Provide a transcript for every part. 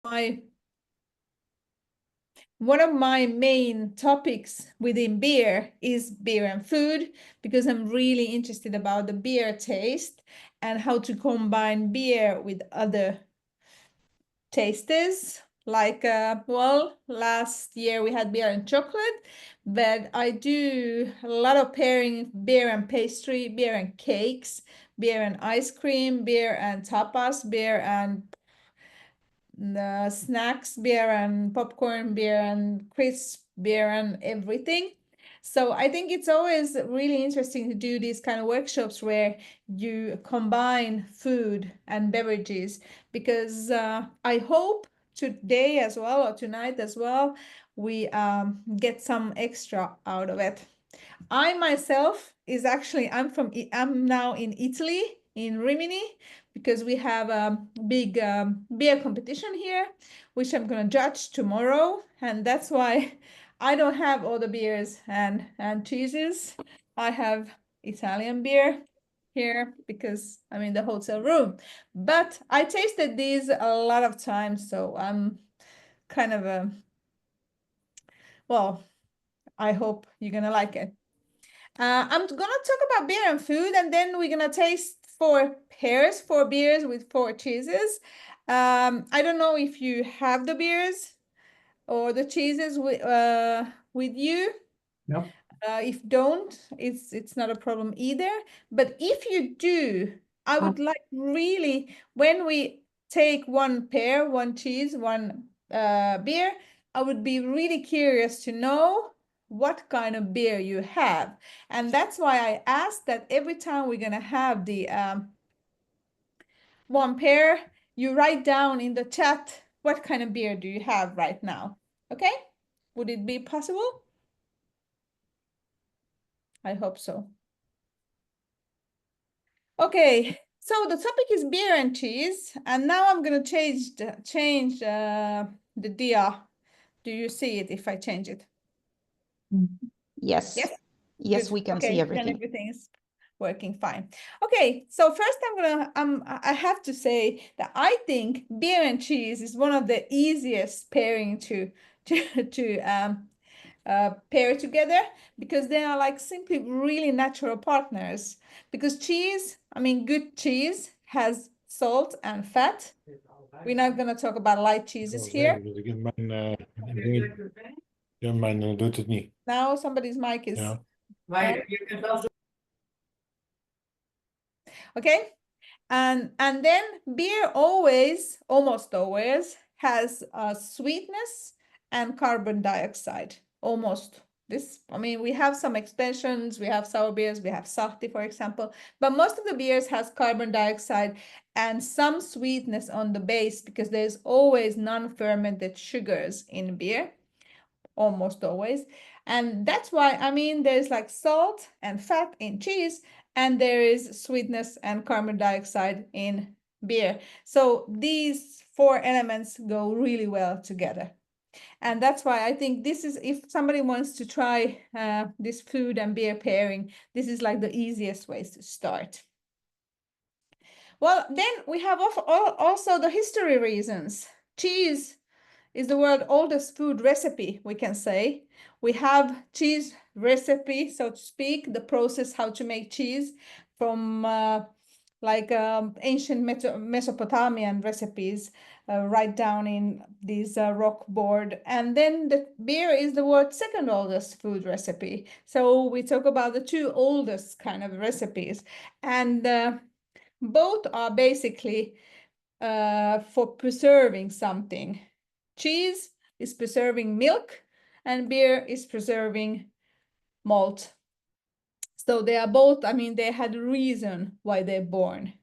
my main topics within beer is beer and food, because I'm really interested about the beer taste and how to combine beer with other tastes. Like, well, last year we had beer and chocolate, but I do a lot of pairing beer and pastry, beer and cakes, beer and ice cream, beer and tapas, beer and the snacks, beer and popcorn, beer and crisp beer and everything. So I think it's always really interesting to do these kind of workshops where you combine food and beverages, because I hope today as well, or tonight as well, we get some extra out of it. I myself I'm now in Italy, in Rimini, because we have a big beer competition here, which I'm gonna judge tomorrow, and that's why I don't have all the beers and cheeses. I have Italian beer here because I'm in the hotel room, but I tasted these a lot of times, so I'm kind of a, well, I hope you're gonna like it. I'm gonna talk about beer and food, and then we're gonna taste four beers with four cheeses. I don't know if you have the beers or the cheeses with you. No. If don't, it's not a problem either. But if you do, I would like really, when we take one pair, one cheese, one beer, I would be really curious to know what kind of beer you have. And that's why I asked that every time we're gonna have the one pair, you write down in the chat what kind of beer do you have right now. Okay? Would it be possible? I hope so. Okay, so the topic is beer and cheese, and now I'm gonna change the dia. Do you see it if I change it? Yes. Yes. Yes, Good. we can Okay, see then everything. everything is working fine. Okay, so first I have to say that I think beer and cheese is one of the easiest pairing to pair together, because they are like simply really natural partners. Because cheese, I mean, good cheese has salt and fat. We're not going to talk about light cheeses here. Doet het niet. Now somebody's mic is Ja. okay. And then beer almost always has sweetness and carbon dioxide. Almost. This, I mean, we have some extensions, we have sour beers, we have sahti, for example, but most of the beers has carbon dioxide and some sweetness on the base, because there's always non-fermented sugars in beer, almost always. And that's why, I mean, there's like salt and fat in cheese, and there is sweetness and carbon dioxide in beer. So these four elements go really well together. And that's why I think this is, if somebody wants to try this food and beer pairing, this is like the easiest ways to start. Well, then we have also the history reasons. Cheese is the world's oldest food recipe, we can say. We have cheese recipe, so to speak, the process how to make cheese from ancient Mesopotamian recipes, right down in these rock board. And then the beer is the world's second oldest food recipe. So we talk about the two oldest kind of recipes. And both are basically for preserving something. Cheese is preserving milk, and beer is preserving malt. So they are both, I mean, they had a reason why they're born.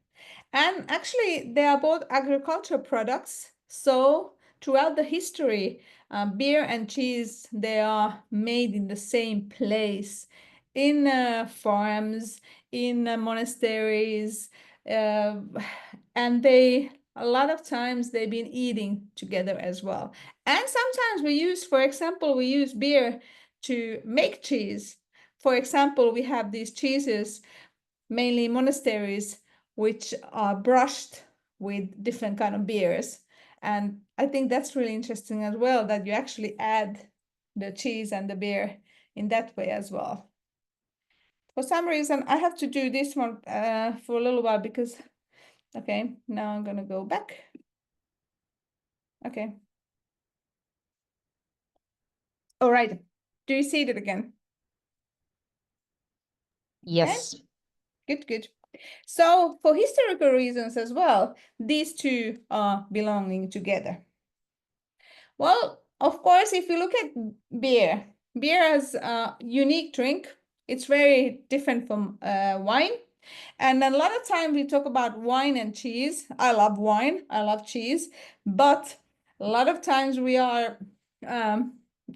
And actually, they are both agricultural products. So throughout the history, beer and cheese, they are made in the same place, in farms, in monasteries, and a lot of times they've been eating together as well. And sometimes for example, we use beer to make cheese. For example, we have these cheeses, mainly monasteries, which are brushed with different kind of beers. And I think that's really interesting as well, that you actually add the cheese and the beer in that way as well. For some reason, I have to do this one for a little while because, okay, now I'm gonna go back. Okay. All right. Do you see it again? Yes. Okay. Good, good. So for historical reasons as well, these two are belonging together. Well, of course, if you look at beer, beer is a unique drink. It's very different from wine. And a lot of time we talk about wine and cheese. I love wine, I love cheese, but a lot of times we are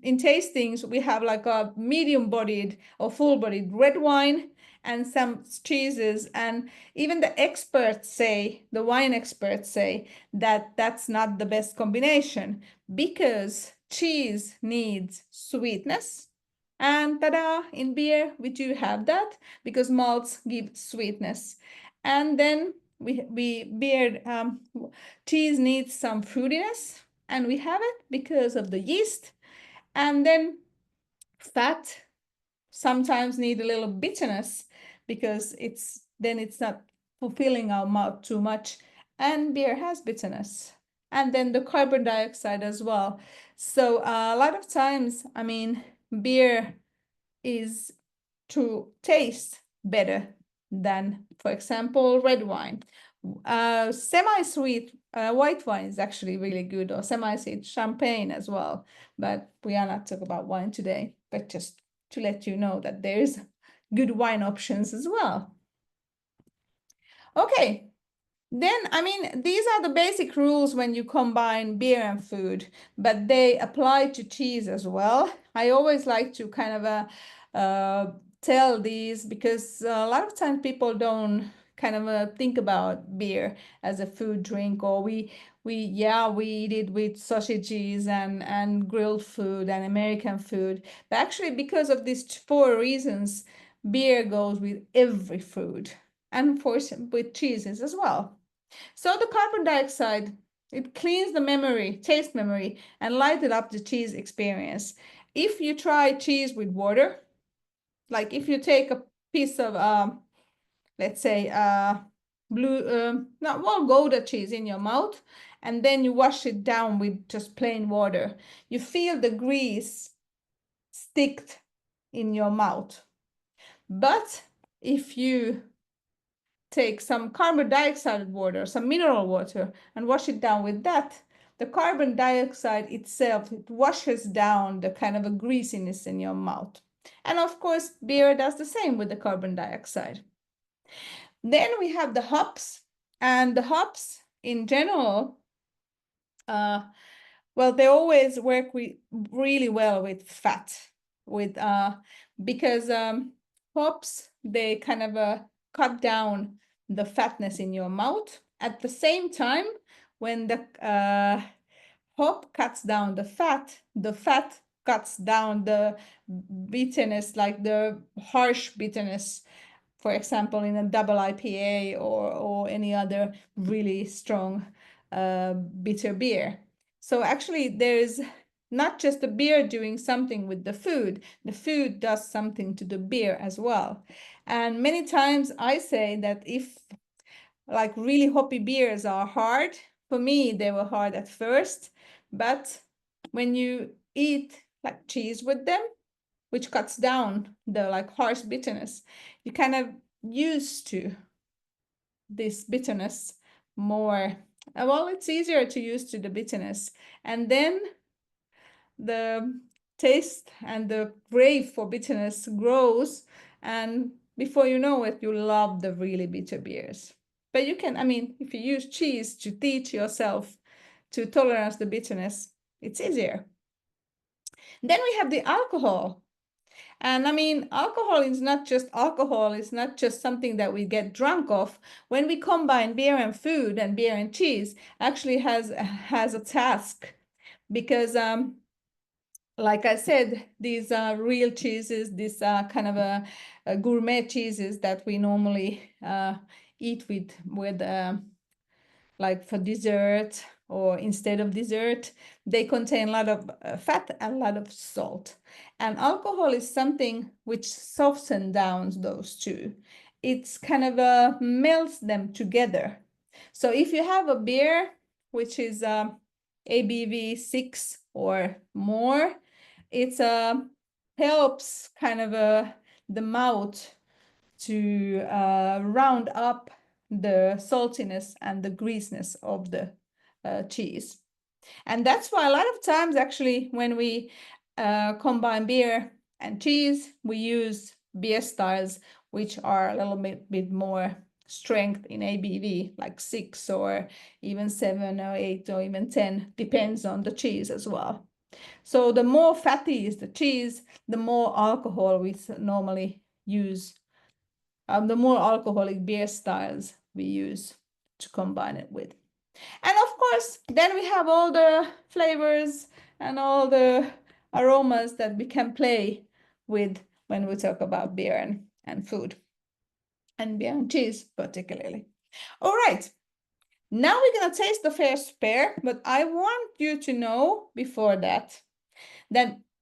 in tastings, we have like a medium-bodied or full-bodied red wine and some cheeses. And even the experts say, the wine experts say that that's not the best combination because cheese needs sweetness. And tada, in beer, we do have that because malts give sweetness. And then cheese needs some fruitiness, and we have it because of the yeast. And then fat sometimes need a little bitterness because it's not fulfilling our mouth too much. And beer has bitterness. And then the carbon dioxide as well. So a lot of times, I mean, beer is to taste better than, for example, red wine. Semi-sweet white wine is actually really good, or semi-sweet champagne as well. But we are not talking about wine today, but just to let you know that there's good wine options as well. Okay, then, I mean, these are the basic rules when you combine beer and food, but they apply to cheese as well. I always like to kind of tell these because a lot of times people don't kind of think about beer as a food drink, or we eat it with sausages and grilled food and American food. But actually, because of these four reasons, beer goes with every food and with cheeses as well. So the carbon dioxide, it cleans the memory, taste memory, and lighted up the cheese experience. If you try cheese with water, like if you take a piece of, let's say, Gouda cheese in your mouth, and then you wash it down with just plain water, you feel the grease stick in your mouth. But if you take some carbon dioxide water, some mineral water, and wash it down with that, the carbon dioxide itself, it washes down the kind of a greasiness in your mouth. And of course, beer does the same with the carbon dioxide. Then we have the hops, and the hops in general, well, they always work really well with fat, because hops, they kind of cut down the fatness in your mouth. At the same time, when the hop cuts down the fat cuts down the bitterness, like the harsh bitterness, for example, in a double IPA or any other really strong bitter beer. So actually, there's not just the beer doing something with the food does something to the beer as well. And many times I say that if like really hoppy beers are hard, for me, they were hard at first, but when you eat like cheese with them, which cuts down the like harsh bitterness, you kind of used to this bitterness more. Well, it's easier to use to the bitterness, and then the taste and the crave for bitterness grows, and before you know it, you love the really bitter beers. But you can, I mean, if you use cheese to teach yourself to tolerate the bitterness, it's easier. Then we have the alcohol. And I mean, alcohol is not just alcohol. It's not just something that we get drunk of. When we combine beer and food and beer and cheese, actually has a task, because like I said, these are real cheeses. These are kind of a gourmet cheeses that we normally eat with like for dessert or instead of dessert. They contain a lot of fat and a lot of salt. And alcohol is something which softens down those two. It's kind of melts them together. So if you have a beer which is ABV 6 or more, it helps kind of the mouth to round up the saltiness and the greasiness of the cheese. And that's why a lot of times, actually, when we combine beer and cheese, we use beer styles which are a little bit more strength in ABV, like 6 or even 7 or 8 or even 10, depends on the cheese as well. So the more fatty is the cheese, the more alcohol we normally use, the more alcoholic beer styles we use to combine it with. And of course, then we have all the flavors and all the aromas that we can play with when we talk about beer and food, and beer and cheese particularly. All right, now we're going to taste the first pair, but I want you to know before that,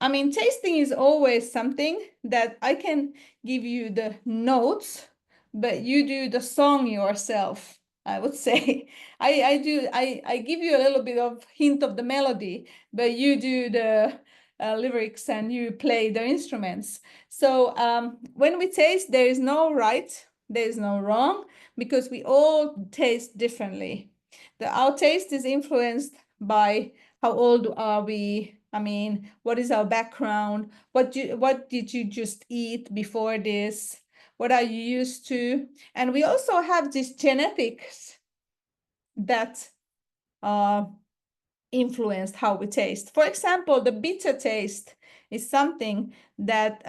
I mean, tasting is always something that I can give you the notes, but you do the song yourself, I would say. I give you a little bit of hint of the melody, but you do the lyrics and you play the instruments. So when we taste, there is no right, there is no wrong, because we all taste differently. Our taste is influenced by how old are we? I mean, what is our background? What did you just eat before this? What are you used to? And we also have these genetics that influenced how we taste. For example, the bitter taste is something that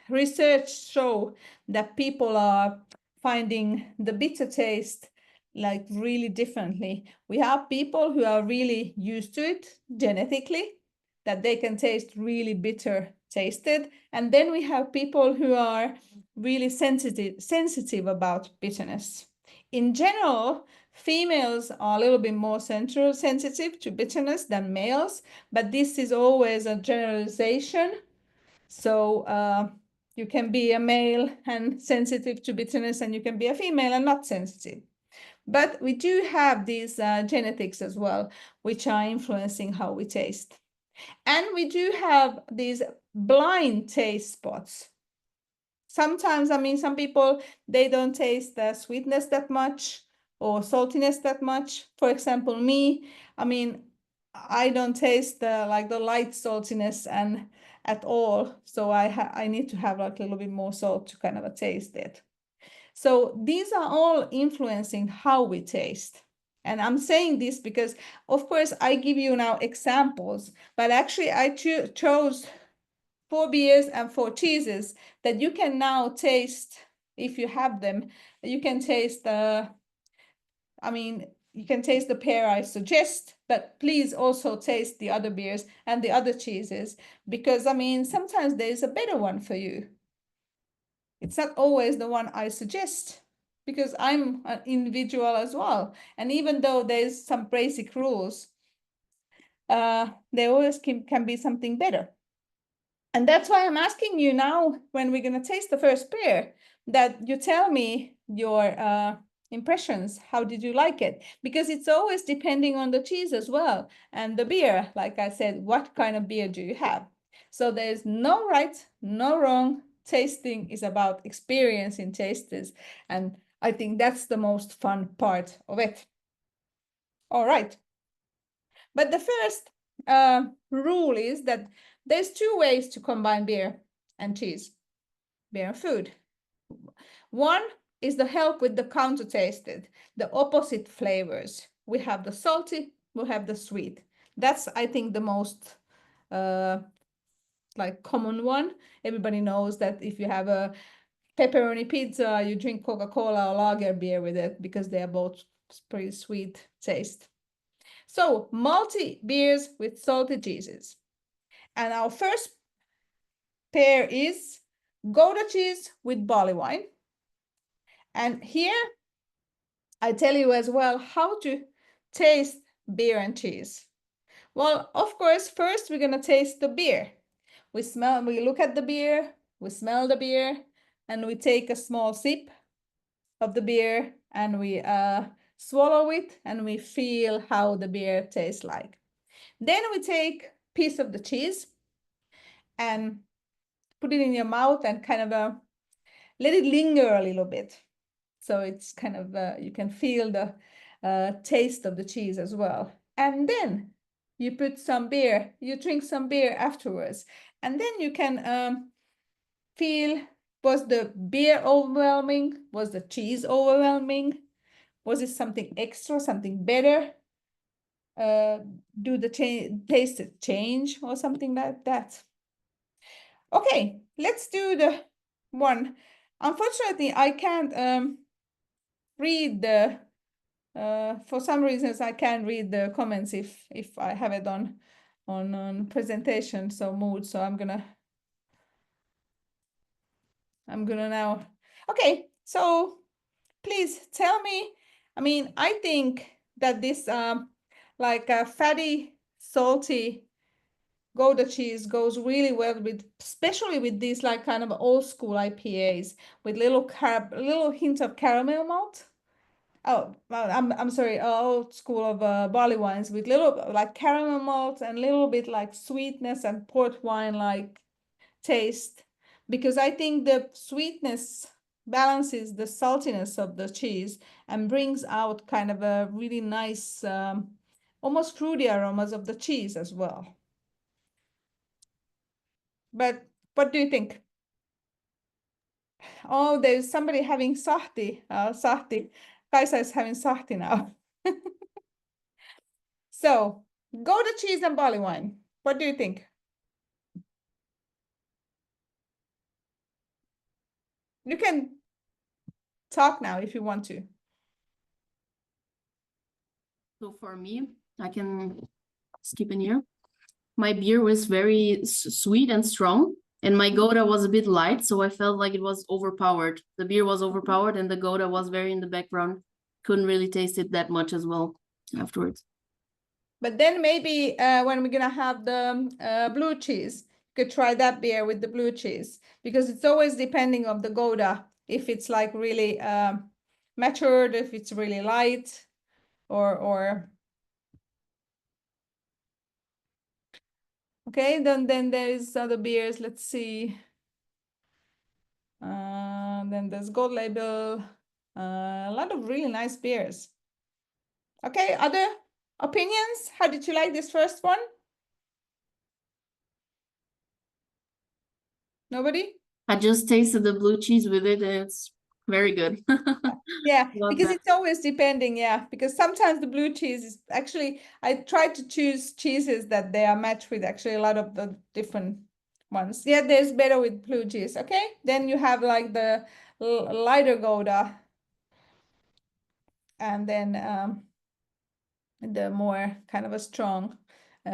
research show that people are finding the bitter taste like really differently. We have people who are really used to it genetically, that they can taste really bitter tasted. And then we have people who are really sensitive about bitterness. In general, females are a little bit more sensitive to bitterness than males, but this is always a generalization. So you can be a male and sensitive to bitterness, and you can be a female and not sensitive. But we do have these genetics as well, which are influencing how we taste. And we do have these blind taste spots. Sometimes, I mean, some people, they don't taste the sweetness that much or saltiness that much. For example, me, I mean, I don't taste the light saltiness and at all. So I need to have like a little bit more salt to kind of taste it. So these are all influencing how we taste. And I'm saying this because, of course, I give you now examples, but actually I chose 4 beers and 4 cheeses that you can now taste if you have them. You can taste you can taste the pair I suggest, but please also taste the other beers and the other cheeses, because I mean, sometimes there's a better one for you. It's not always the one I suggest, because I'm an individual as well. And even though there's some basic rules, there always can be something better. And that's why I'm asking you now, when we're going to taste the first beer, that you tell me your impressions. How did you like it? Because it's always depending on the cheese as well. And the beer, like I said, what kind of beer do you have? So there's no right, no wrong. Tasting is about experiencing tastes. And I think that's the most fun part of it. All right. But the first rule is that there's 2 ways to combine beer and cheese, beer and food. One is the help with the counter tasted, the opposite flavors. We have the salty, we have the sweet. That's, I think, the most common one. Everybody knows that if you have a pepperoni pizza, you drink Coca-Cola or lager beer with it, because they are both pretty sweet taste. So malty beers with salty cheeses. And our first pair is Gouda cheese with barley wine. And here I tell you as well how to taste beer and cheese? Well, of course, first we're gonna taste the beer. We look at the beer, we smell the beer, and we take a small sip of the beer and we swallow it and we feel how the beer tastes like. Then we take a piece of the cheese and put it in your mouth and kind of let it linger a little bit. So it's kind of, you can feel the taste of the cheese as well. And then you put some beer, you drink some beer afterwards. And then you can feel, was the beer overwhelming? Was the cheese overwhelming? Was it something extra, something better? Do the taste change or something like that? Okay, let's do the one. Unfortunately, I can't read the, for some reasons, I can't read the comments if I have it on presentation, so mood. So I'm gonna now. Okay, so please tell me. I mean, I think that this like a fatty, salty Gouda cheese goes really well with, especially with these like kind of old school IPAs with little hint of caramel malt. Oh, well, I'm sorry, old school of barley wines with little like caramel malt and little bit like sweetness and port wine like taste, because I think the sweetness balances the saltiness of the cheese and brings out kind of a really nice, almost fruity aromas of the cheese as well. But what do you think? Oh, there's somebody having sahti. Sahti. Kaisa is having sahti now. So, Gouda cheese and barley wine. What do you think? You can talk now if you want to. So for me, I can skip in here. My beer was very sweet and strong, and my Gouda was a bit light, so I felt like it was overpowered. The beer was overpowered, and the Gouda was very in the background. Couldn't really taste it that much as well afterwards. But then maybe when we're gonna have the blue cheese, you could try that beer with the blue cheese, because it's always depending on the Gouda, if it's like really matured, if it's really light, or okay, then there's other beers. Let's see. Then there's Gold Label. A lot of really nice beers. Okay, other opinions? How did you like this first one? Nobody? I just tasted the blue cheese with it, and it's very good. Yeah, Love because that. it's always depending, yeah, because sometimes the blue cheese is actually, I try to choose cheeses that they are matched with actually a lot of the different ones. Yeah, there's better with blue cheese, okay? Then you have like the lighter Gouda and then the more kind of a strong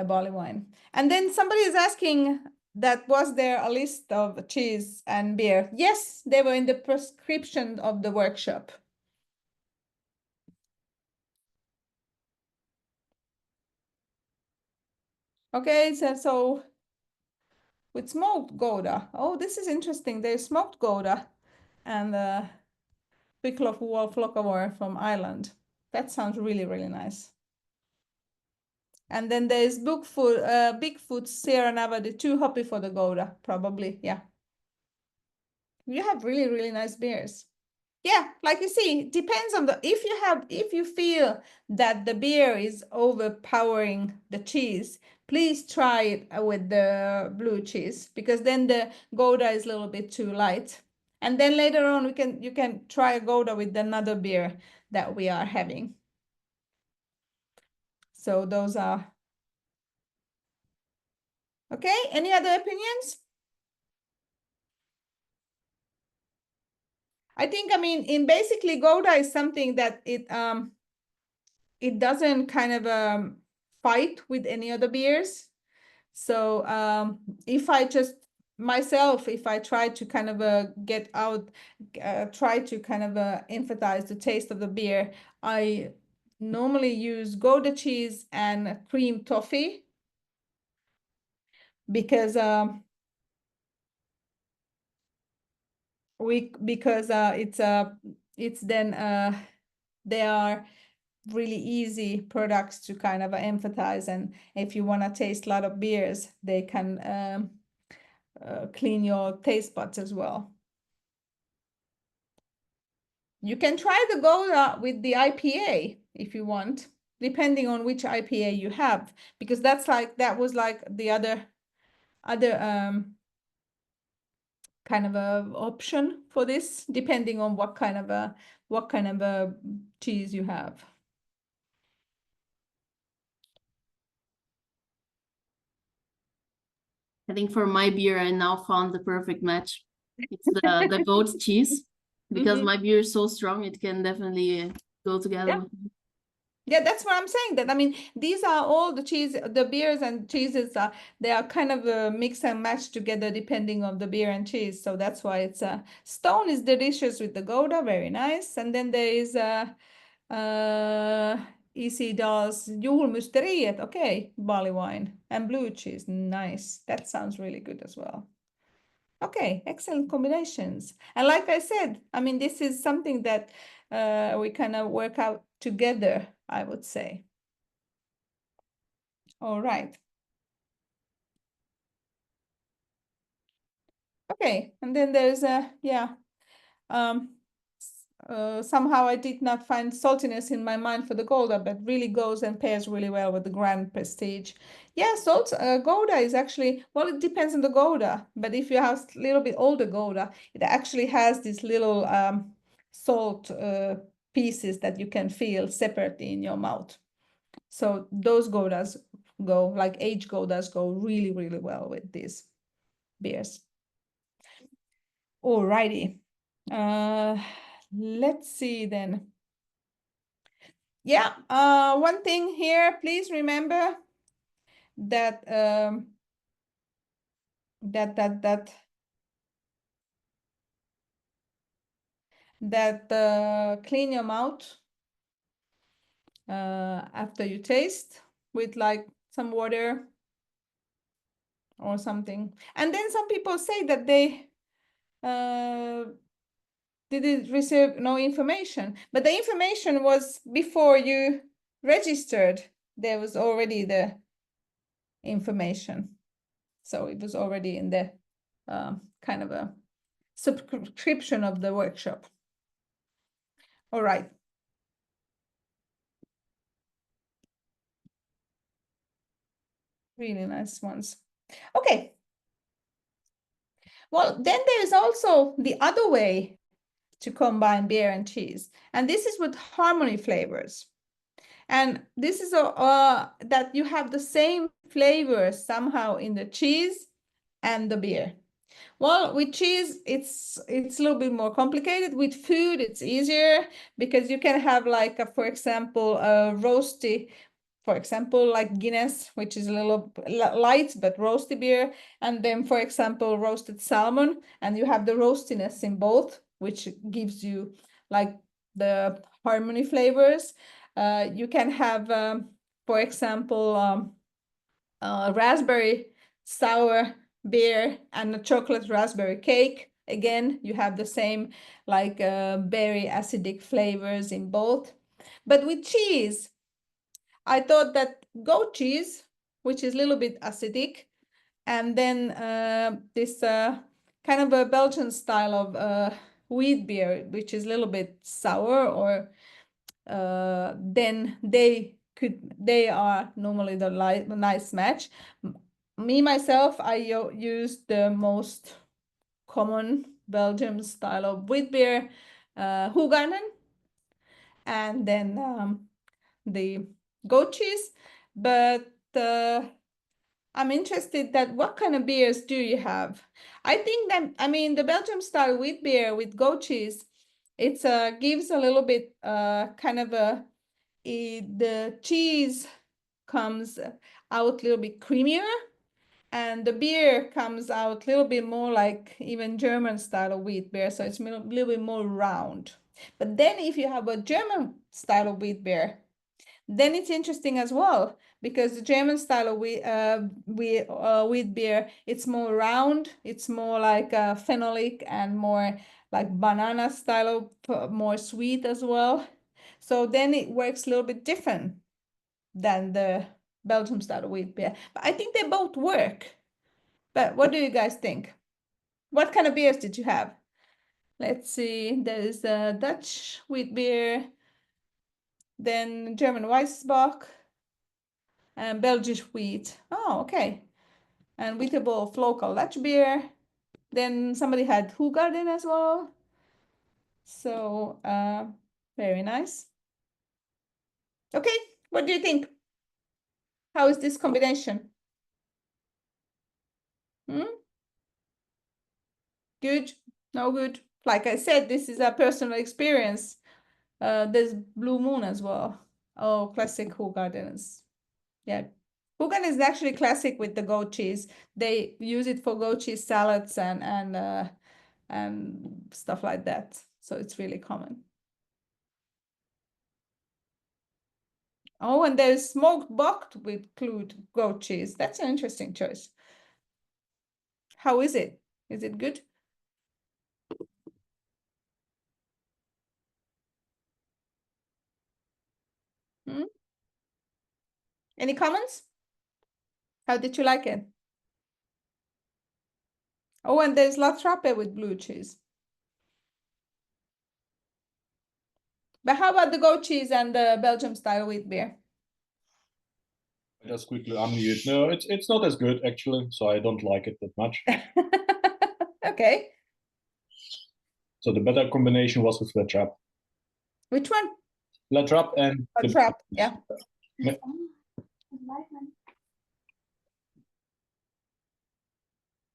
barley wine. And then somebody is asking that was there a list of cheese and beer? Yes, they were in the prescription of the workshop. Okay, so with smoked Gouda. Oh, this is interesting. There's smoked Gouda and pickle of wallflower from Ireland. That sounds really, really nice. And then there's Bigfoot Sierra Nevada, too hoppy for the Gouda, probably. Yeah. You have really, really nice beers. Yeah, like you see, it depends on if you feel that the beer is overpowering the cheese, please try it with the blue cheese, because then the Gouda is a little bit too light. And then later on you can try a Gouda with another beer that we are having. So those are okay. Any other opinions? I think, I mean, in basically Gouda is something that it doesn't kind of fight with any other beers. So if I just myself, if I try to kind of get out, try to kind of emphasize the taste of the beer, I normally use Gouda cheese and cream toffee because it's then they are really easy products to kind of emphasize, and if you want to taste a lot of beers, they can clean your taste buds as well. You can try the Gouda with the IPA if you want, depending on which IPA you have, because that was like the other kind of a option for this, depending on what kind of a cheese you have. I think for my beer, I now found the perfect match. It's the goat cheese, because my beer is so strong, it can definitely go together. Yeah. Yeah, that's what I'm saying. That I mean, these are all the cheese, the beers and cheeses are they are kind of mix and match together depending on the beer and cheese. So that's why it's Stone is delicious with the Gouda, very nice. And then there is Isidal's julmusteriet, okay, barley wine and blue cheese, nice. That sounds really good as well. Okay, excellent combinations. And like I said, I mean, this is something that we kind of work out together, I would say. All right. Okay, and then there's somehow I did not find saltiness in my mind for the Gouda, but really goes and pairs really well with the Grand Prestige. Yeah, Gouda is actually, well, it depends on the Gouda, but if you have a little bit older Gouda, it actually has these little salt pieces that you can feel separately in your mouth. So those Goudas go, like aged Goudas go really, really well with these beers. Alrighty. Let's see then. Yeah, one thing here, please remember that clean your mouth after you taste with like some water or something. And then some people say that they didn't receive no information, but the information was before you registered. There was already the information, so it was already in the kind of a subscription of the workshop. All right. Really nice ones. Okay. Well, then there's also the other way to combine beer and cheese, and this is with harmony flavors. And this is that you have the same flavor somehow in the cheese and the beer. Well, with cheese, it's a little bit more complicated. With food, it's easier because you can have like, for example, a roasty, for example, like Guinness, which is a little light but roasty beer. And then, for example, roasted salmon, and you have the roastiness in both, which gives you like the harmony flavors. You can have, for example, raspberry sour beer and a chocolate raspberry cake. Again, you have the same like berry acidic flavors in both. But with cheese, I thought that goat cheese, which is a little bit acidic, and then this kind of a Belgian style of wheat beer, which is a little bit sour, or then they are normally the nice match. Me myself, I use the most common Belgian style of wheat beer, Huganen, and then the goat cheese. But I'm interested that what kind of beers do you have? I think that, I mean, the Belgian style wheat beer with goat cheese, it's gives a little bit kind of the cheese comes out a little bit creamier, and the beer comes out a little bit more like even German style of wheat beer, so it's a little bit more round. But then if you have a German style of wheat beer, then it's interesting as well, because the German style of wheat beer, it's more round, it's more like phenolic and more like banana style of more sweet as well. So then it works a little bit different than the Belgium style of wheat beer. But I think they both work. But what do you guys think? What kind of beers did you have? Let's see, there is a Dutch wheat beer, then German Weissbock, and Belgish wheat. Oh, okay. And Wheatable of local Dutch beer. Then somebody had Hoegaarden as well. So very nice. Okay, what do you think? How is this combination? Good? No good? Like I said, this is a personal experience. There's Blue Moon as well. Oh, classic Hoegaardens. Yeah. Hoegaarden is actually classic with the goat cheese. They use it for goat cheese salads and stuff like that. So it's really common. Oh, and there's smoked bock with goat cheese. That's an interesting choice. How is it? Is it good? Any comments? How did you like it? Oh, and there's La Trappe with blue cheese. But how about the goat cheese and the Belgium style wheat beer? Just quickly unmute. No, it's not as good actually, so I don't like it that much. Okay. So the better combination was with La Trappe. Which one? La Trappe and La Trappe, yeah. Yeah.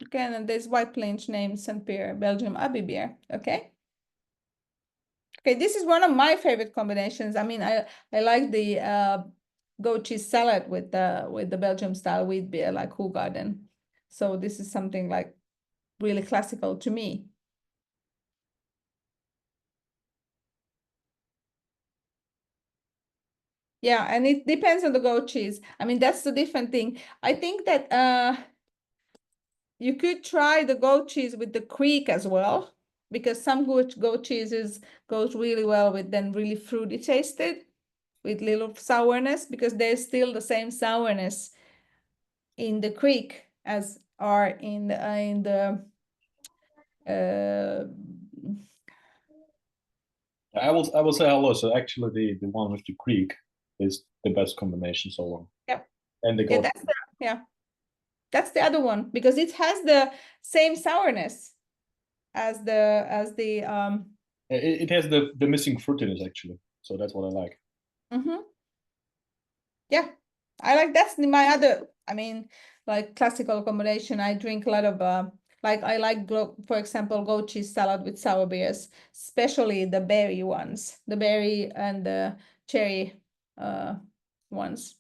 Okay, and there's White Plains named Saint Pierre Belgium Abbey beer. Okay. Okay, this is one of my favorite combinations. I mean, I like the goat cheese salad with the Belgium style wheat beer like Hoegaarden. So this is something like really classical to me. Yeah, and it depends on the goat cheese. I mean, that's the different thing. I think that you could try the goat cheese with the kriek as well, because some goat cheeses goes really well with then really fruity tasted with little sourness, because there's still the same sourness in the kriek as are in the I will say hello. So actually the one with the kriek is the best combination so long. yeah. And the Yeah, that's the other one, because it has the same sourness as the it has the missing fruitiness actually. So that's what I like. Yeah, I like that's my other, I mean, like classical combination. I drink a lot of like I like for example goat cheese salad with sour beers, especially the berry ones, the berry and the cherry ones.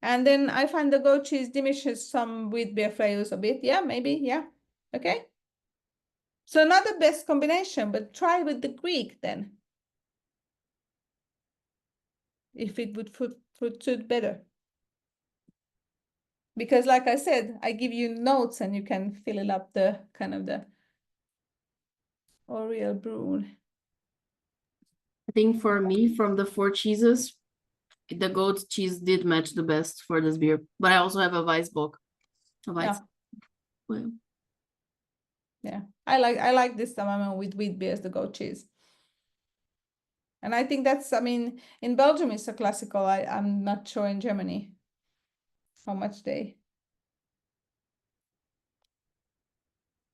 And then I find the goat cheese diminishes some wheat beer flavors a bit. Yeah, maybe. Yeah. Okay. So not the best combination, but try with the Greek then. If it would suit better. Because like I said, I give you notes and you can fill it up the kind of the Oriel brew. I think for me, from the 4 cheeses, the goat cheese did match the best for this beer. But I also have a Weissbock. Yeah. Well. Yeah, I like this Tamama with wheat beers, the goat cheese. And I think that's, I mean, in Belgium it's a classical. I'm not sure in Germany how much they.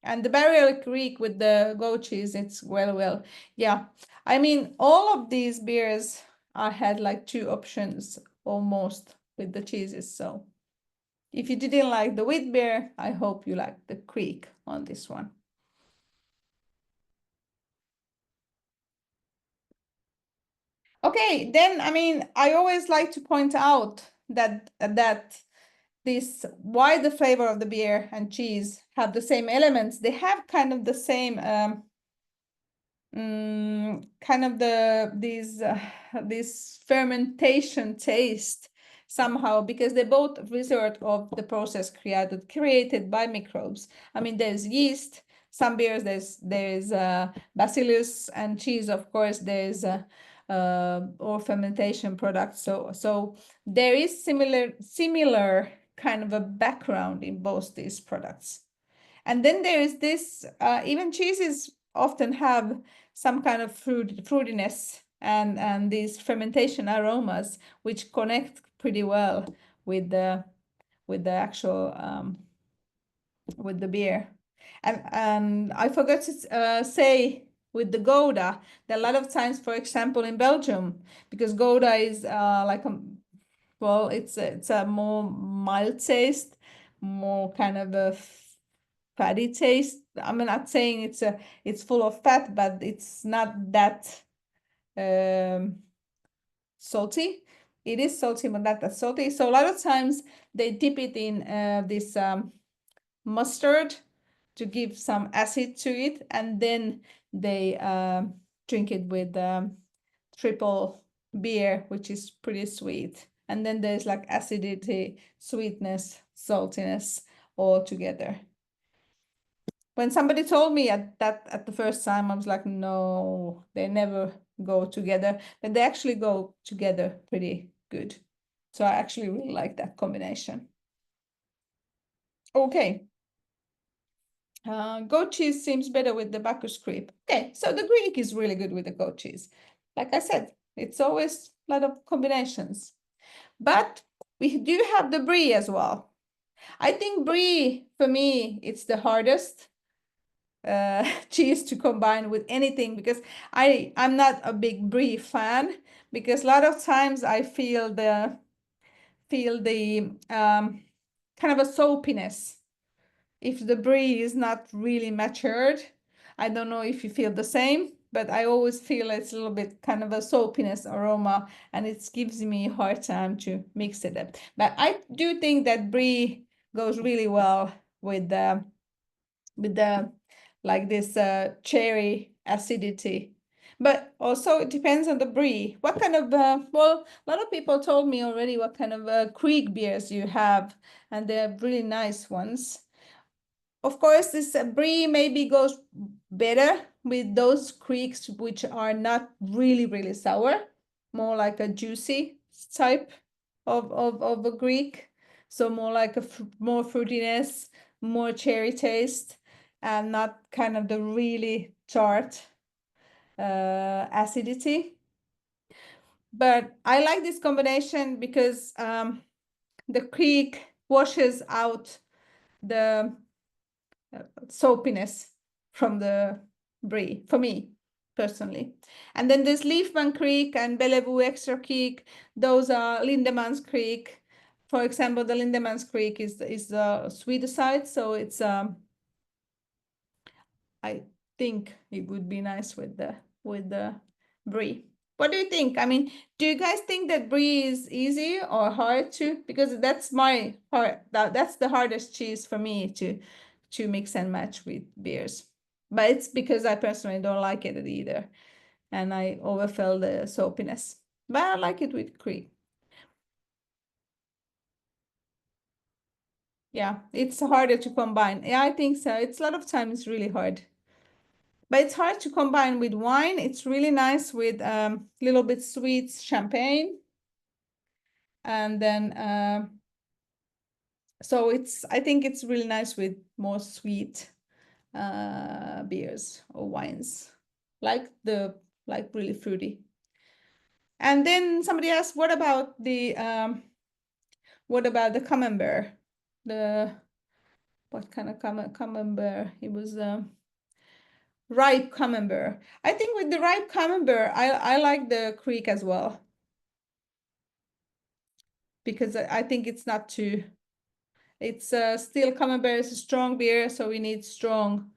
And the barrel Greek with the goat cheese, it's well. Yeah, I mean, all of these beers, I had like 2 options almost with the cheeses. So if you didn't like the wheat beer, I hope you like the Greek on this one. Okay, then, I mean, I always like to point out that this, why the flavor of the beer and cheese have the same elements. They have kind of the same kind of this fermentation taste somehow, because they both result of the process created by microbes. I mean, there's yeast, some beers there's bacillus, and cheese, of course, there's or fermentation products. So there is similar kind of a background in both these products. And then there is this, even cheeses often have some kind of fruitiness and these fermentation aromas, which connect pretty well with the actual with the beer. And I forgot to say with the Gouda that a lot of times, for example, in Belgium, because Gouda is like well, it's a more mild taste, more kind of a fatty taste. I'm not saying it's full of fat, but it's not that salty. It is salty, but not that salty. So a lot of times they dip it in this mustard to give some acid to it, and then they drink it with triple beer, which is pretty sweet. And then there's like acidity, sweetness, saltiness all together. When somebody told me at the first time, I was like, no, they never go together, but they actually go together pretty good. So I actually really like that combination. Okay. Goat cheese seems better with the Bacchus creep. Okay, so the Greek is really good with the goat cheese. Like I said, it's always a lot of combinations. But we do have the brie as well. I think brie, for me, it's the hardest cheese to combine with anything, because I'm not a big brie fan, because a lot of times I feel the kind of a soapiness if the brie is not really matured. I don't know if you feel the same, but I always feel it's a little bit kind of a soapiness aroma, and it gives me a hard time to mix it up. But I do think that brie goes really well with the like this cherry acidity. But also it depends on the brie. What kind of, well, a lot of people told me already what kind of kriek beers you have, and they're really nice ones. Of course, this brie maybe goes better with those krieks which are not really, really sour, more like a juicy type of a Greek. So more like more fruitiness, more cherry taste, and not kind of the really tart acidity. But I like this combination because the kriek washes out the soapiness from the brie, for me personally. And then there's Liefman Kriek and Bellevue Extra Kriek. Those are Lindemans Kriek. For example, the Lindemans Kriek is the sweeter side, so it's I think it would be nice with the brie. What do you think? I mean, do you guys think that brie is easy or hard to? Because that's that's the hardest cheese for me to mix and match with beers. But it's because I personally don't like it either, and I overfell the soapiness. But I like it with kriek. Yeah, it's harder to combine. Yeah, I think so. It's a lot of times it's really hard. But it's hard to combine with wine. It's really nice with little bit sweet champagne. And then, so I think it's really nice with more sweet beers or wines, like really fruity. And then somebody asked, what about the camembert? What kind of camembert? It was ripe camembert. I think with the ripe camembert, I like the kriek as well, because I think it's not too. It's still camembert is a strong beer, so we need strong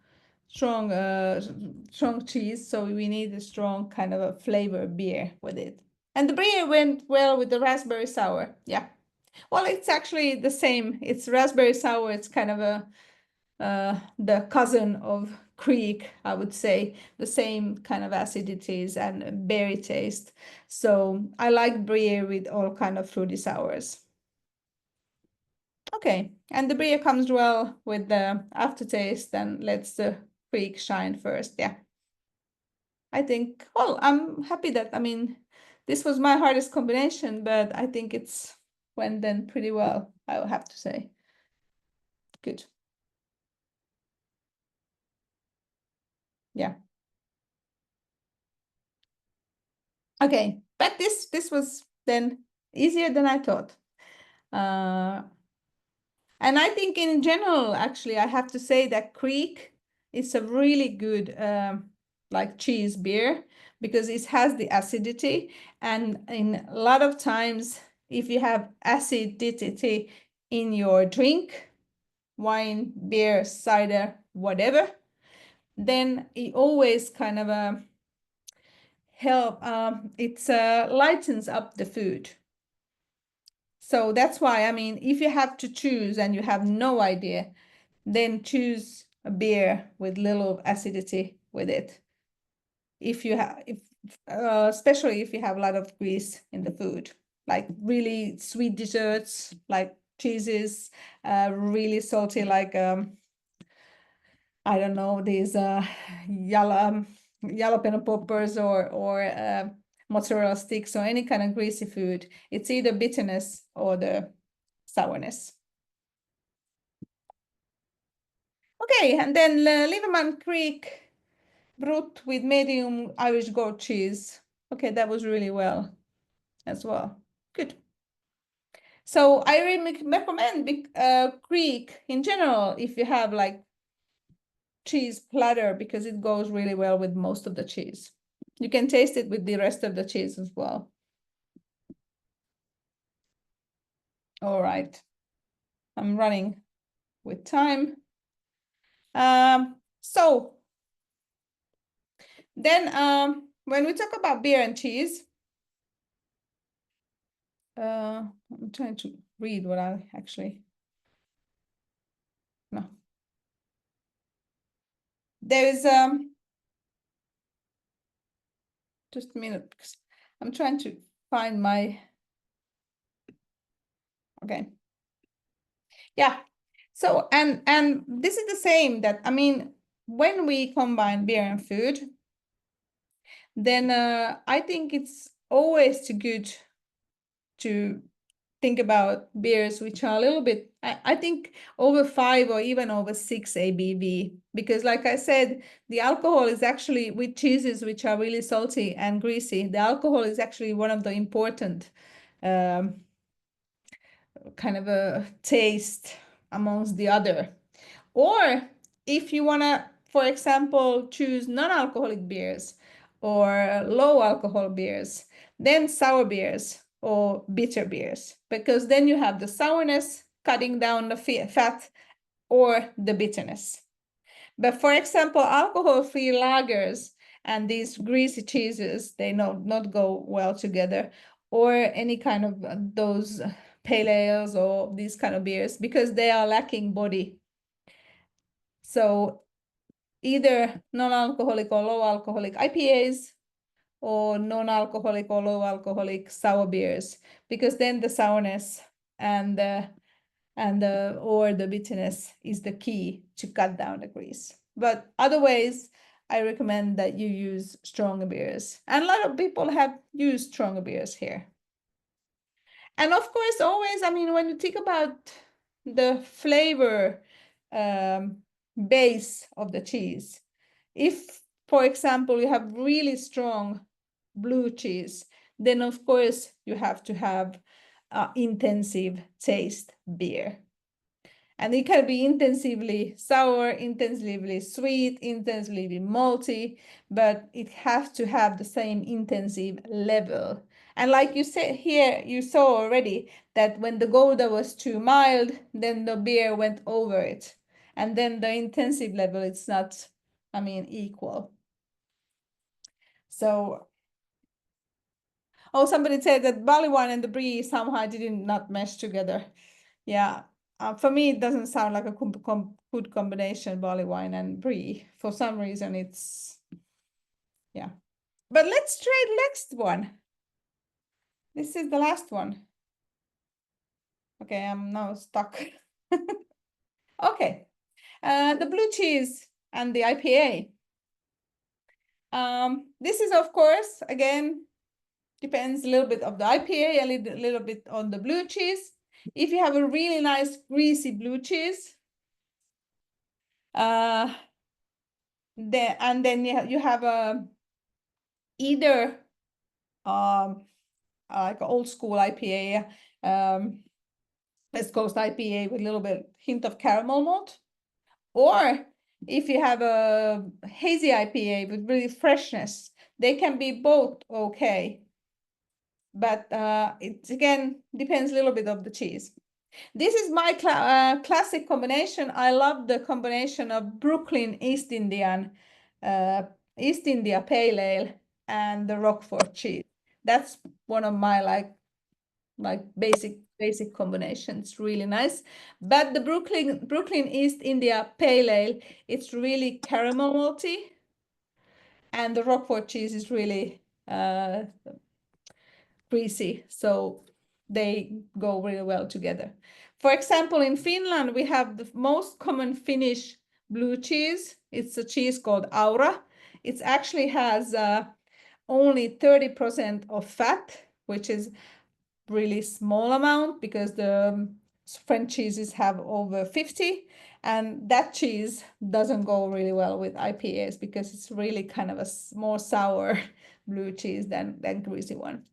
cheese. So we need a strong kind of a flavor beer with it. And the brie went well with the raspberry sour. Yeah. Well, it's actually the same. It's raspberry sour. It's kind of a the cousin of kriek, I would say, the same kind of acidities and berry taste. So I like brie with all kind of fruity sours. Okay, and the brie comes well with the aftertaste, and lets the kriek shine first. Yeah, I think, well, I'm happy that, I mean, this was my hardest combination, but I think it's went then pretty well, I will have to say. Good. Yeah. Okay, but this was then easier than I thought. And I think in general, actually, I have to say that kriek is a really good like cheese beer, because it has the acidity, and in a lot of times, if you have acidity in your drink, wine, beer, cider, whatever, then it always kind of it lightens up the food. So that's why, I mean, if you have to choose and you have no idea, then choose a beer with little acidity with it. If you have, especially if you have a lot of grease in the food, like really sweet desserts, like cheeses, really salty, like I don't know, these jalapeno poppers or mozzarella sticks, or any kind of greasy food. It's either bitterness or the sourness. Okay, and then Liverman Kriek Brut with medium Irish goat cheese. Okay, that was really well as well. Good. So I really recommend Kriek in general if you have like cheese platter, because it goes really well with most of the cheese. You can taste it with the rest of the cheese as well. All right, I'm running with time. So then when we talk about beer and cheese, I'm trying to read what I actually, no. There is just a minute, because I'm trying to find my, okay. Yeah, so and this is the same, that, I mean, when we combine beer and food, then I think it's always too good to think about beers which are a little bit, I think, over 5 or even over 6 ABV, because like I said, the alcohol is actually, with cheeses which are really salty and greasy, the alcohol is actually one of the important kind of a taste amongst the other. Or if you want to, for example, choose non-alcoholic beers or low alcohol beers, then sour beers or bitter beers, because then you have the sourness cutting down the fat or the bitterness. But for example, alcohol-free lagers and these greasy cheeses, they not go well together, or any kind of those pale ales or these kind of beers, because they are lacking body. So either non-alcoholic or low alcoholic IPAs, or non-alcoholic or low alcoholic sour beers, because then the sourness and or the bitterness is the key to cut down the grease. But otherwise, I recommend that you use stronger beers. And a lot of people have used stronger beers here. And of course, always, I mean, when you think about the flavor base of the cheese, if, for example, you have really strong blue cheese, then of course you have to have intensive taste beer. And it can be intensively sour, intensively sweet, intensively malty, but it has to have the same intensive level. And like you said here, you saw already that when the Gouda was too mild, then the beer went over it. And then the intensive level, it's not, I mean, equal. So, oh, somebody said that barley wine and the brie somehow did not mesh together. Yeah, For me, it doesn't sound like a good combination, barley wine and brie. For some reason, it's, yeah. But let's try the next one. This is the last one. Okay, I'm now stuck. Okay, the blue cheese and the IPA. This is, of course, again, depends a little bit of the IPA, a little bit on the blue cheese. If you have a really nice greasy blue cheese, then you have a either like old school IPA, West Coast IPA with a little bit hint of caramel malt, or if you have a hazy IPA with really freshness, they can be both okay. But it again depends a little bit of the cheese. This is my classic combination. I love the combination of Brooklyn East India Pale Ale and the Roquefort cheese. That's one of my like basic combinations. Really nice. But the Brooklyn East India Pale Ale, it's really caramel malty, and the Roquefort cheese is really greasy, so they go really well together. For example, in Finland, we have the most common Finnish blue cheese. It's a cheese called Aura. It actually has only 30% of fat, which is really small amount because the French cheeses have over 50, and that cheese doesn't go really well with IPAs because it's really kind of a more sour blue cheese than greasy one.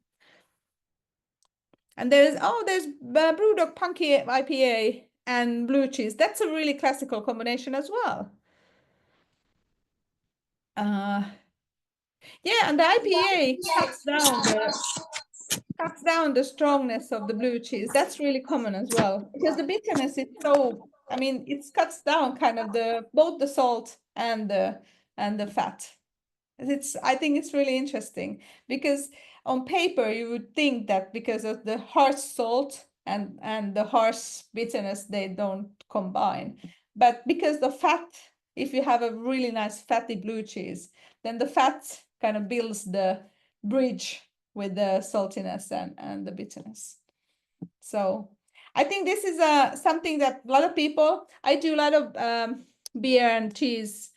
And there's Brewdog Punky IPA and blue cheese. That's a really classical combination as well. Yeah, and the IPA cuts down the strongness of the blue cheese. That's really common as well because the bitterness is so. I mean, it cuts down kind of both the salt and the fat. I think it's really interesting because on paper you would think that because of the harsh salt and the harsh bitterness they don't combine, but because the fat, if you have a really nice fatty blue cheese, then the fat kind of builds the bridge with the saltiness and the bitterness. So I think this is something that a lot of people, I do a lot of beer and cheese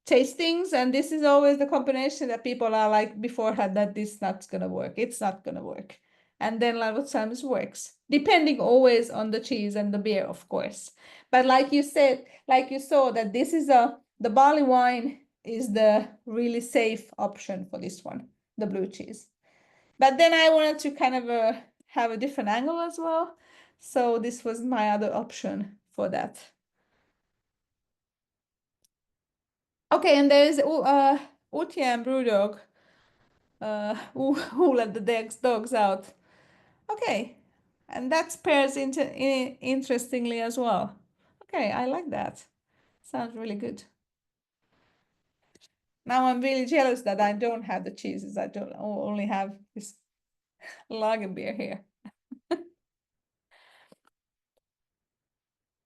tastings, and this is always the combination that people are like beforehand that this not gonna work, it's not gonna work, and then a lot of times works, depending always on the cheese and the beer, of course. But like you said, like you saw that this is the barley wine is the really safe option for this one, the blue cheese. But then I wanted to kind of have a different angle as well, so this was my other option for that. Okay, and there's Utja and Brewdog who let the dogs out. Okay, and that pairs interestingly as well. Okay, I like that. Sounds really good. Now I'm really jealous that I don't have the cheeses. I don't only have this lager beer here.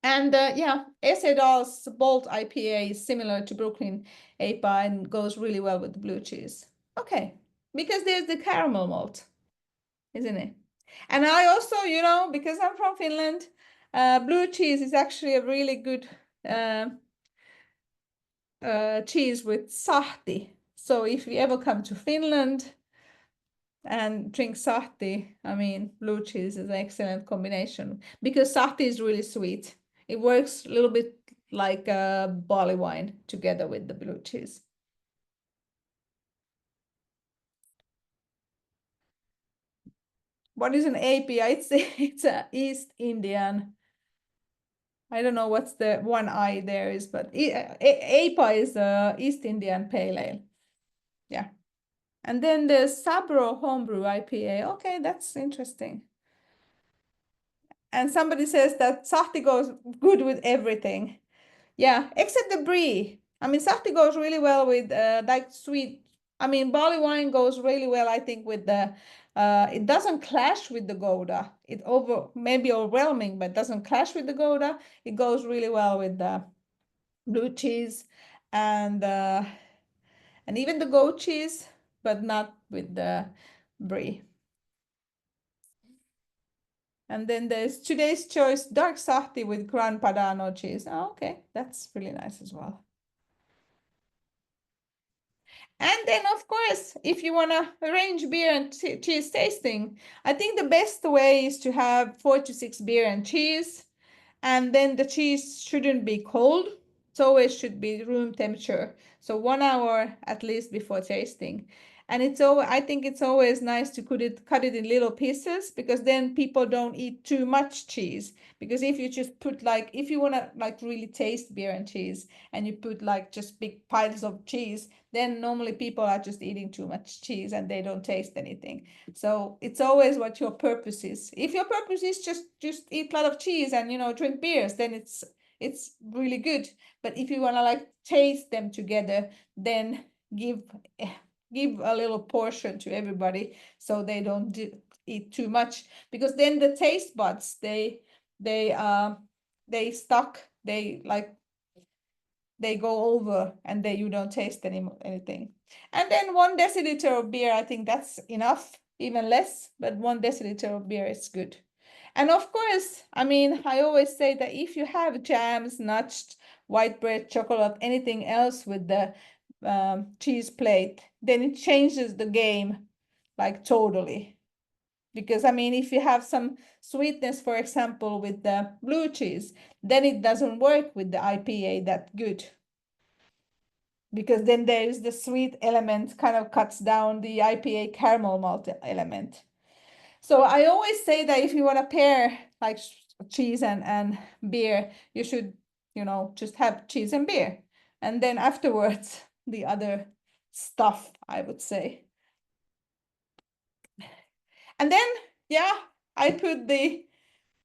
And yeah, Esedal's Bolt IPA is similar to Brooklyn APA and goes really well with the blue cheese. Okay, because there's the caramel malt, isn't it? And I also, you know, because I'm from Finland, blue cheese is actually a really good cheese with sahti. So if you ever come to Finland and drink sahti, I mean, blue cheese is an excellent combination because sahti is really sweet. It works a little bit like barley wine together with the blue cheese. What is an API? It's a East Indian. I don't know what's the one I there is, but APA is a East Indian Pale Ale. Yeah. And then the Sabro Homebrew IPA. Okay, that's interesting. And somebody says that Sahti goes good with everything. Yeah, except the brie. I mean, Sahti goes really well with like sweet. I mean, barley wine goes really well, I think, with the It doesn't clash with the Gouda. It maybe overwhelming, but doesn't clash with the Gouda. It goes really well with the blue cheese and even the goat cheese, but not with the brie. And then there's today's choice, dark sahti with Gran Padano cheese. Oh, okay, that's really nice as well. And then, of course, if you want to arrange beer and cheese tasting, I think the best way is to have 4 to 6 beer and cheese. And then the cheese shouldn't be cold. It always should be room temperature. So 1 hour at least before tasting. And I think it's always nice to cut it in little pieces, because then people don't eat too much cheese. Because if you just put if you want to really taste beer and cheese, and you put just big piles of cheese, then normally people are just eating too much cheese and they don't taste anything. So it's always what your purpose is. If your purpose is just eat a lot of cheese and drink beers, then it's really good. But if you want to taste them together, then give a little portion to everybody so they don't eat too much, because then the taste buds they stuck, they go over, and then you don't taste anything. And then 1 deciliter of beer, I think that's enough, even less, but 1 deciliter of beer is good. And of course, I mean, I always say that if you have jams, nuts, white bread, chocolate, anything else with the cheese plate, then it changes the game totally. Because I mean, if you have some sweetness, for example, with the blue cheese, then it doesn't work with the IPA that good. Because then there is the sweet element kind of cuts down the IPA caramel malt element. So I always say that if you want to pair cheese and beer, you should, just have cheese and beer. And then afterwards, the other stuff, I would say. And then, yeah, I put the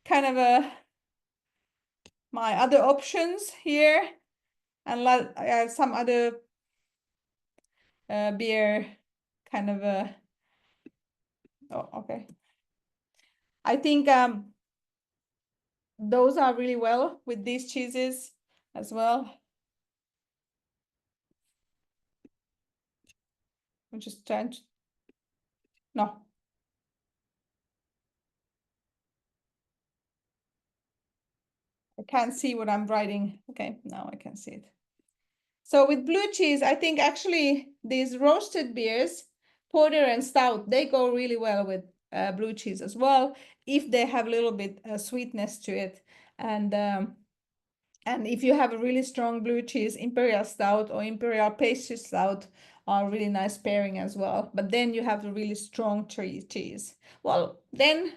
kind of my other options here, and some other beer kind of oh, okay. I think those are really well with these cheeses as well. I'm just trying to, no. I can't see what I'm writing. Okay, now I can see it. So with blue cheese, I think actually these roasted beers, porter and stout, they go really well with blue cheese as well, if they have a little bit sweetness to it. And if you have a really strong blue cheese, imperial stout or imperial pastry stout are really nice pairing as well. But then you have a really strong cheese. Well, then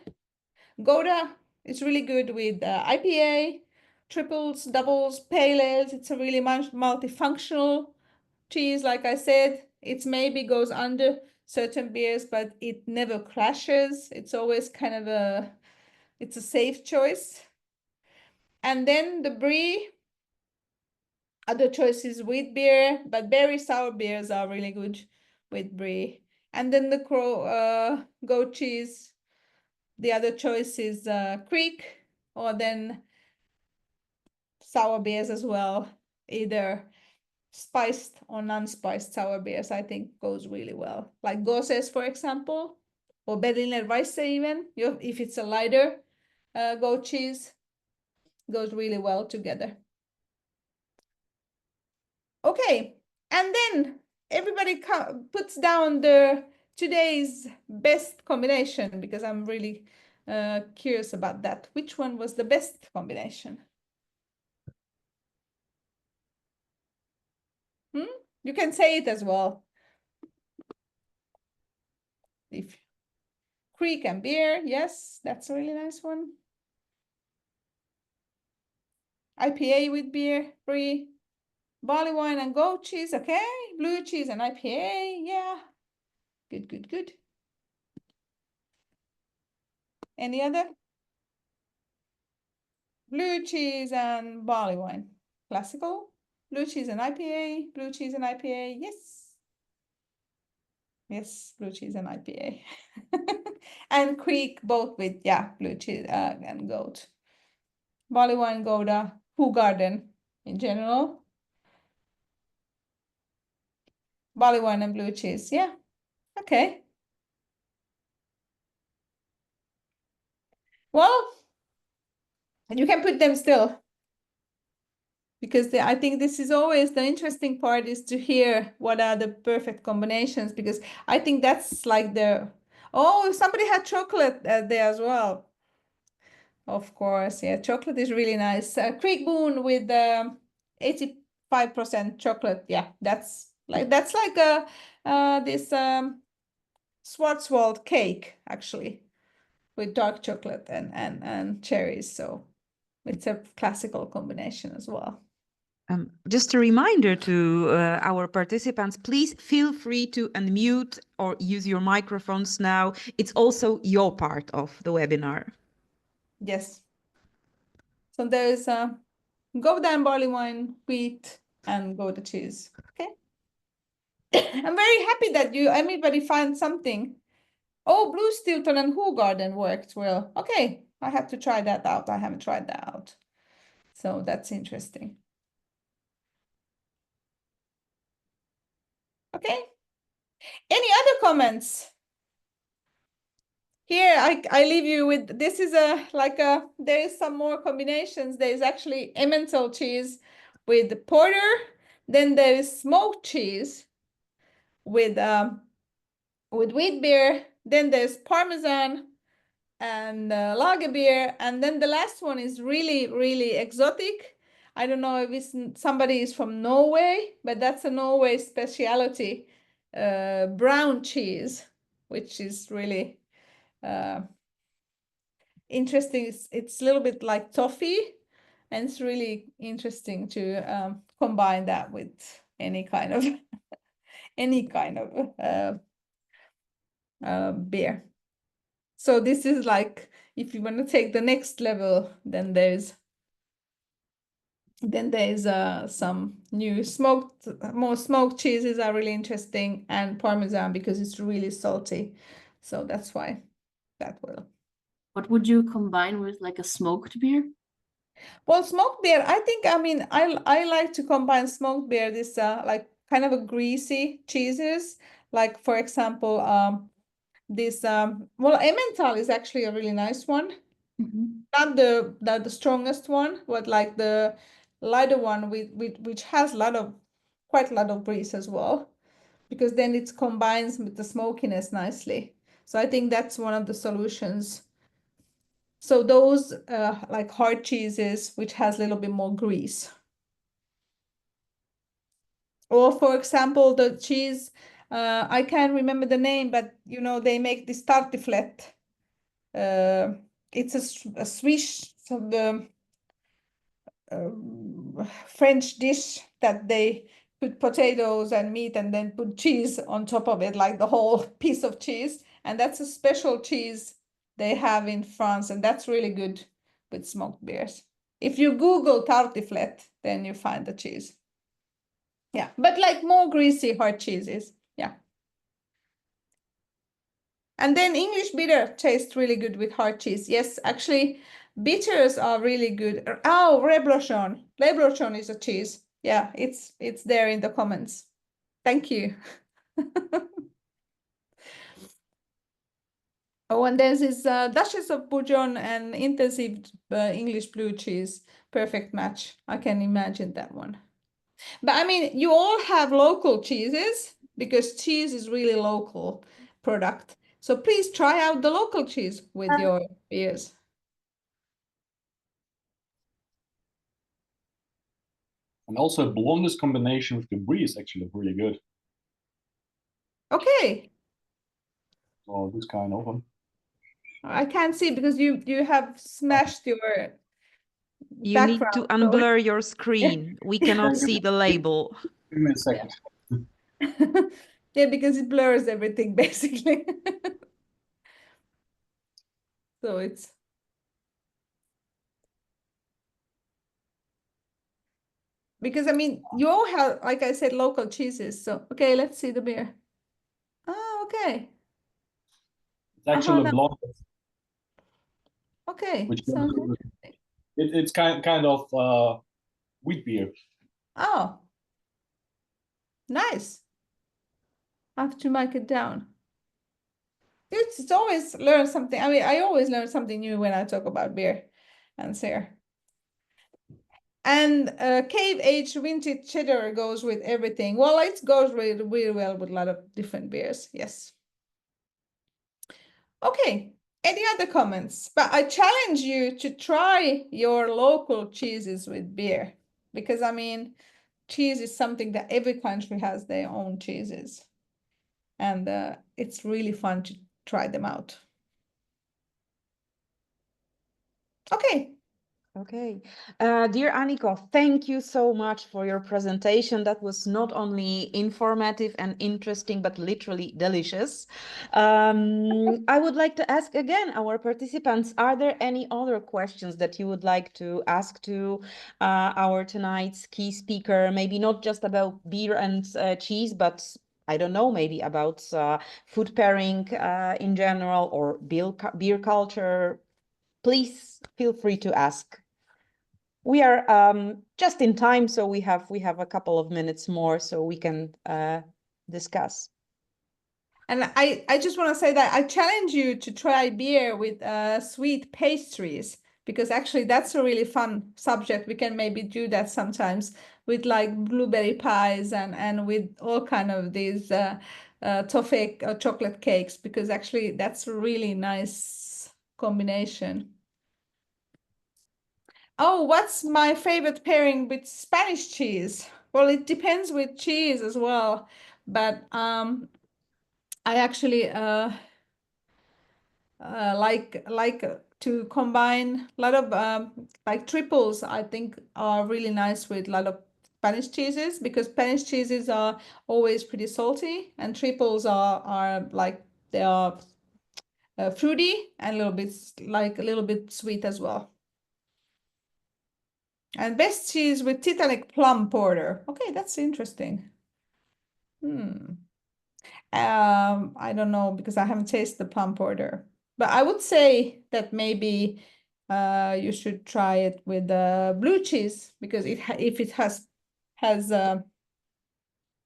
Gouda is really good with IPA, triples, doubles, pale ales. It's a really multifunctional cheese. Like I said, it maybe goes under certain beers, but it never crashes. It's always kind of it's a safe choice. And then the brie, other choices wheat beer, but berry sour beers are really good with brie. And then the goat cheese, the other choice is kriek, or then sour beers as well, either spiced or non-spiced sour beers, I think goes really well. Like Goses, for example, or Berliner Weisse even, if it's a lighter goat cheese, goes really well together. Okay, and then everybody puts down today's best combination, because I'm really curious about that. Which one was the best combination? You can say it as well. If kriek and beer, yes, that's a really nice one. IPA with beer, brie, barley wine and goat cheese, okay. Blue cheese and IPA, yeah. Good, good, good. Any other? Blue cheese and barley wine, classical. Blue cheese and IPA, blue cheese and IPA, yes. Yes, blue cheese and IPA. And kriek, both with, blue cheese and goat. Barley wine, Gouda, Garden in general. Barley wine and blue cheese, yeah. Okay. Well, you can put them still. Because I think this is always the interesting part, is to hear what are the perfect combinations, because I think that's like oh, somebody had chocolate there as well. Of course, yeah, chocolate is really nice. Kriek Boon with 85% chocolate. Yeah, that's like this Schwarzwald cake actually, with dark chocolate and cherries. So it's a classical combination as well. Just a reminder to our participants, please feel free to unmute or use your microphones now. It's also your part of the webinar. Yes. So there's Gouda and barley wine, wheat, and Gouda cheese. Okay. I'm very happy that everybody found something. Oh, Blue Stilton and Garden worked well. Okay, I have to try that out. I haven't tried that out. So that's interesting. Okay. Any other comments? Here, I leave you with, this is there is some more combinations. There is actually Emmental cheese with porter. Then there is smoked cheese with wheat beer. Then there's Parmesan and lager beer. And then the last one is really, really exotic. I don't know if somebody is from Norway, but that's a Norway specialty, brown cheese, which is really interesting. It's a little bit like toffee, and it's really interesting to combine that with any kind of beer. So this is like, if you want to take the next level, then there's some new more smoked cheeses are really interesting, and Parmesan because it's really salty. So that's why that will. What would you combine with, like a smoked beer? Well, smoked beer, I like to combine smoked beer, this like kind of a greasy cheeses, like for example, this Emmental is actually a really nice one. Not the strongest one, but like the lighter one which has quite a lot of grease as well, because then it combines with the smokiness nicely. So I think that's one of the solutions. So those like hard cheeses which has a little bit more grease. Or for example, the cheese, I can't remember the name, but they make this tartiflette. It's a Swiss French dish that they put potatoes and meat and then put cheese on top of it, like the whole piece of cheese. And that's a special cheese they have in France, and that's really good with smoked beers. If you Google tartiflette, then you find the cheese. Yeah, but like more greasy hard cheeses. Yeah. And then English bitter tastes really good with hard cheese. Yes, actually, bitters are really good. Oh, reblochon. Reblochon is a cheese. Yeah, it's there in the comments. Thank you. Oh, and there's this Duchess of Bourgogne and intensive English blue cheese. Perfect match. I can imagine that one. But I mean, you all have local cheeses, because cheese is really local product. So please try out the local cheese with your beers. And also blondest combination with the brie is actually really good. Okay. So this kind of them. I can't see because you have smashed your You need to background. unblur your screen. We cannot see the label. Give me a second. Yeah, because it blurs everything basically. So it's. Because I mean, you all have, like I said, local cheeses. So, okay, let's see the beer. Oh, Okay. It's actually no. blonde, Okay. which Sounds interesting. it's kind of wheat beer. Oh, nice. I have to mark it down. It's always learn something. I mean, I always learn something new when I talk about beer and Sarah. And cave aged vintage cheddar goes with everything. Well, it goes really, really well with a lot of different beers. Yes. Okay. Any other comments? But I challenge you to try your local cheeses with beer, because I mean, cheese is something that every country has their own cheeses, and it's really fun to try them out. Okay. Okay. Dear Aniko, thank you so much for your presentation. That was not only informative and interesting, but literally delicious. I would like to ask again our participants, are there any other questions that you would like to ask to our tonight's key speaker? Maybe not just about beer and cheese, but I don't know, maybe about food pairing in general, or beer culture. Please feel free to ask. We are just in time, so we have a couple of minutes more, so we can discuss. And I just want to say that I challenge you to try beer with sweet pastries, because actually that's a really fun subject. We can maybe do that sometimes with like blueberry pies and with all kind of these toffee or chocolate cakes, because actually that's a really nice combination. Oh, what's my favorite pairing with Spanish cheese? Well, it depends with cheese as well, but I actually like to combine a lot of like triples. I think are really nice with a lot of Spanish cheeses, because Spanish cheeses are always pretty salty, and triples are like they are fruity and a little bit sweet as well. And best cheese with Titanic plum porter. Okay, that's interesting. I don't know, because I haven't tasted the plum porter, but I would say that maybe you should try it with blue cheese, because if it has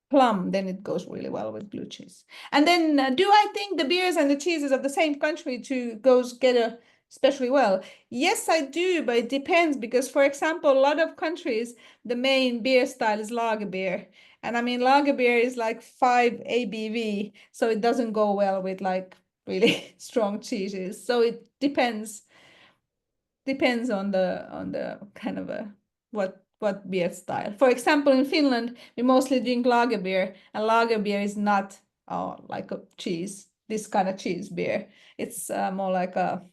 plum, then it goes really well with blue cheese. And then do I think the beers and the cheeses of the same country goes together especially well? Yes, I do, but it depends, because for example, a lot of countries, the main beer style is lager beer. And I mean, lager beer is like 5 ABV, so it doesn't go well with like really strong cheeses. So it depends on the kind of what beer style. For example, in Finland, we mostly drink lager beer, and lager beer is not like a cheese, this kind of cheese beer. It's more like a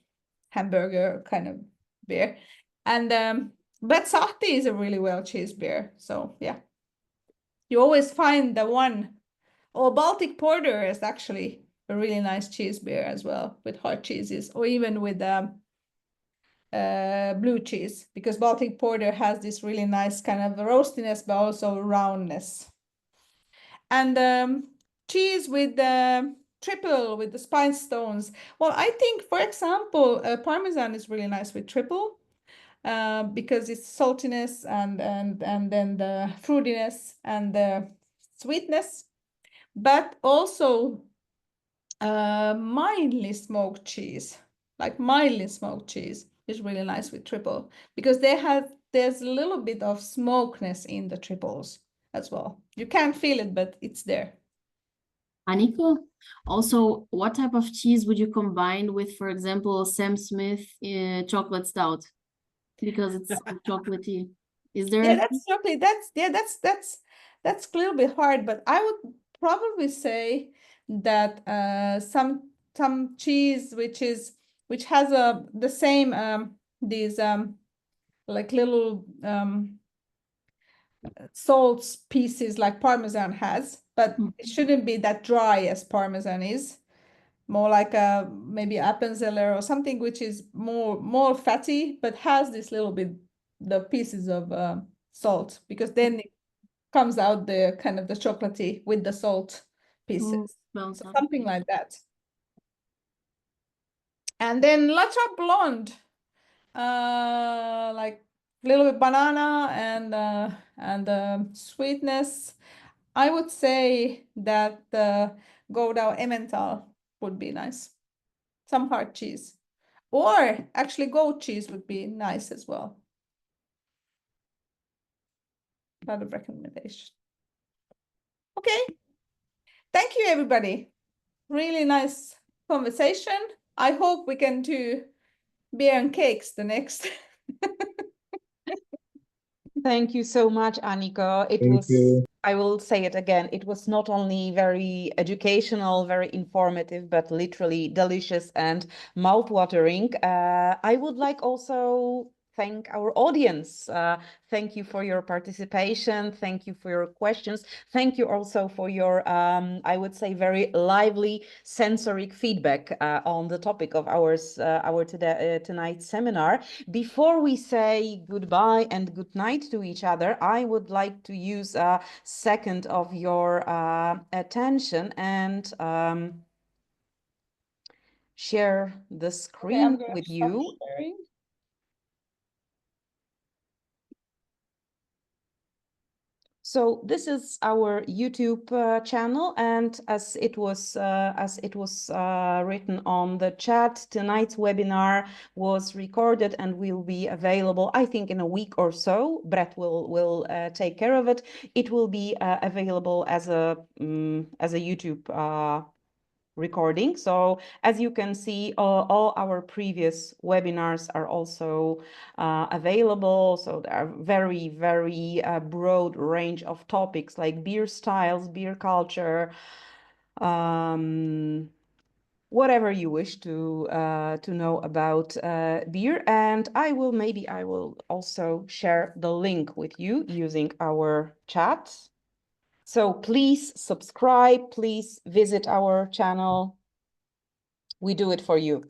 hamburger kind of beer. And but Sahti is a really well cheese beer. So yeah, you always find the one. Or Baltic Porter is actually a really nice cheese beer as well, with hard cheeses, or even with blue cheese, because Baltic Porter has this really nice kind of roastiness, but also roundness. And cheese with the triple, with the spice stones. Well, I think, for example, Parmesan is really nice with triple, because it's saltiness and then the fruitiness and the sweetness, but also mildly smoked cheese, like mildly smoked cheese is really nice with triple, because there's a little bit of smokiness in the triples as well. You can't feel it, but it's there. Aniko, also, what type of cheese would you combine with, for example, Sam Smith chocolate stout? Because it's chocolatey. Is there? Yeah, that's chocolate. That's a little bit hard, but I would probably say that some cheese which has the same these like little salt pieces like Parmesan has, but it shouldn't be that dry as Parmesan is. More like a maybe Appenzeller or something which is more fatty, but has this little bit the pieces of salt, because then it comes out the kind of the chocolatey with the salt pieces. Well So done. something like that. And then Latra Blonde, like a little bit banana and sweetness. I would say that the Gouda Emmental would be nice. Some hard cheese. Or actually goat cheese would be nice as well. A lot of recommendation. Okay. Thank you, everybody. Really nice conversation. I hope we can do beer and cakes the next. Thank you so much, Aniko. It Thank was, you. I will say it again, it was not only very educational, very informative, but literally delicious and mouth-watering. I would like also thank our audience. Thank you for your participation. Thank you for your questions. Thank you also for your, I would say, very lively sensory feedback on the topic of our tonight's seminar. Before we say goodbye and good night to each other, I would like to use a second of your attention and share the screen with you. Sharing. So this is our YouTube channel, and as it was written on the chat, tonight's webinar was recorded and will be available, I think, in a week or so. Brett will take care of it. It will be available as a YouTube recording. So as you can see, all our previous webinars are also available. So there are very, very broad range of topics like beer styles, beer culture, whatever you wish to know about beer. And I will also share the link with you using our chat. So please subscribe, please visit our channel. We do it for you.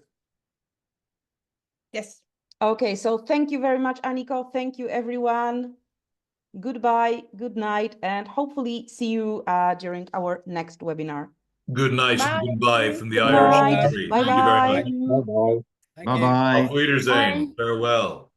Yes. Okay, so thank you very much, Aniko. Thank you, everyone. Goodbye, good night, and hopefully see you during our next webinar. Good night Bye. and goodbye from the Good Irish night. country. Bye Thank you very bye. much. Bye-bye. Bye-bye. Auf Wiedersehen. Bye. Farewell.